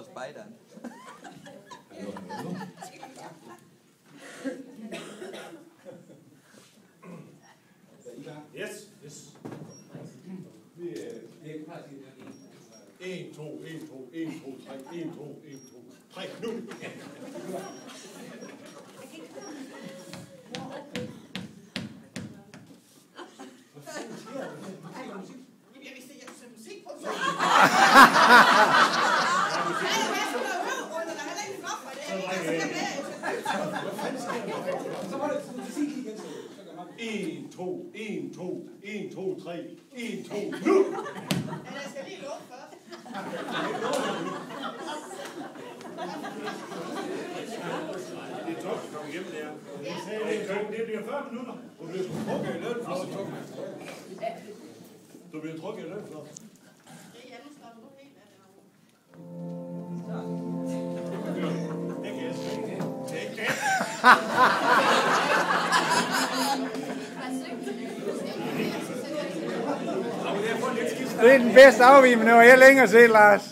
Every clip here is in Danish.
fra spejderen. Yes. 1, 2, 1, 2, 1, 2, 3, 1, 2, 1, 2, 3, nu! Jeg vidste, jeg skulle musik på. Der er heller ikke flot for det. Så var det musik igen. 1, 2, 1, 2, 1, 2, 3, 1, 2, nu! Men jeg skal lige lukke først. Det er togt at komme hjem der. Det bliver 40 minutter. Du bliver trukket i lønflot. Du bliver trukket i lønflot. Ja, nu slapper du helt af det. Det kan jeg sgu ikke. Det er ikke det. Det er den bedste afvigning, det var jeg længere set, Lars.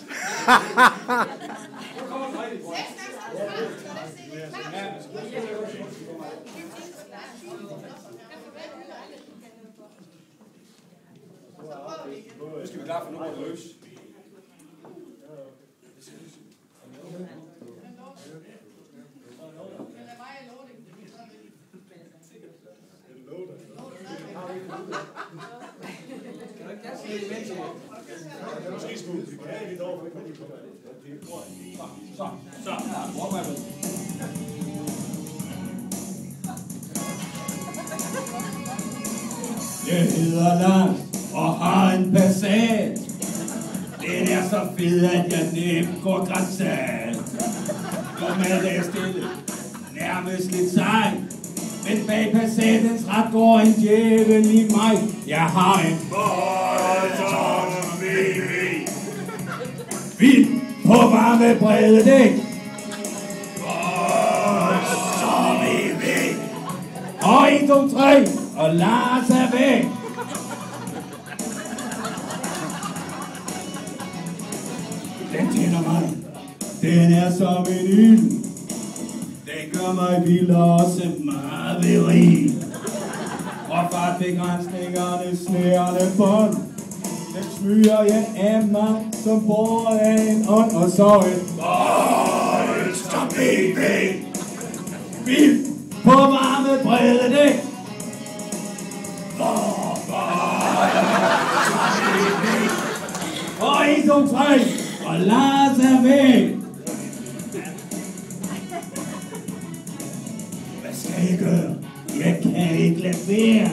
Nu skal vi klare for noget løs. Jeg hedder Lars og har en Passat. Den er så fed, at jeg nemt går græsat. Normalt er jeg stille, nærmest lidt sej. Men bag Passatens ret går en djævel i mig. Jeg har en Bolton VV. Vild på varme brede dæk. Bolton VV. Og 1, 2, 3, og Lars er væk. Den tænder mig. Den er som en ild. Den gør mig vild og også meget viril. Og fartbegrænsningerne snærende bånd. Den smyger jeg af mig som båret af en ånd. Og så et Bolton VV. Vild på varme brede dæk. Og 1, 2, 3, og Lars er væk. Hvad skal jeg gøre? Jeg kan ikke lade være.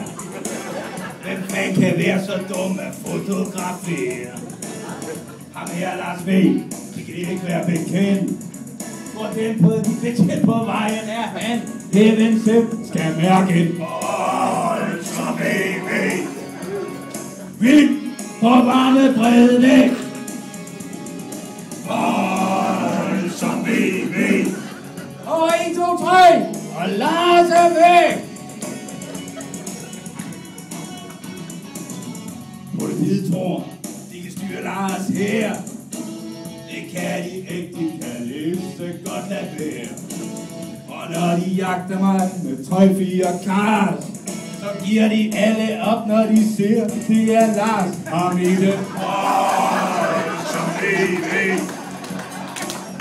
Hvem fanden kan være så dum at fotografere? Ham her, Lars V, det kan ikke være bekendt. For den på den betjent på vejen er han. Heaven selv skal mærke en Bolton VV. Vild på varme brede dæk. Bolton VV. Og 1, 2, 3, og Lars er væk. Politiet tror, de kan styre Lars her. Det kan de ikke, de kan lige så godt lade være. Og når de jagter mig med 3-4 cars, så giver de alle op, når de ser, det er Lars og Mille. Bolton VV.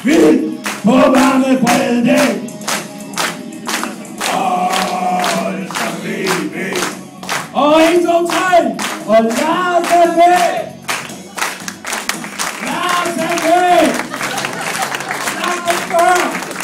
Vild på varme brede dæk. Bolton VV. Og 1, 2, 3, og Lars er væk. Lars er væk. Lars er væk.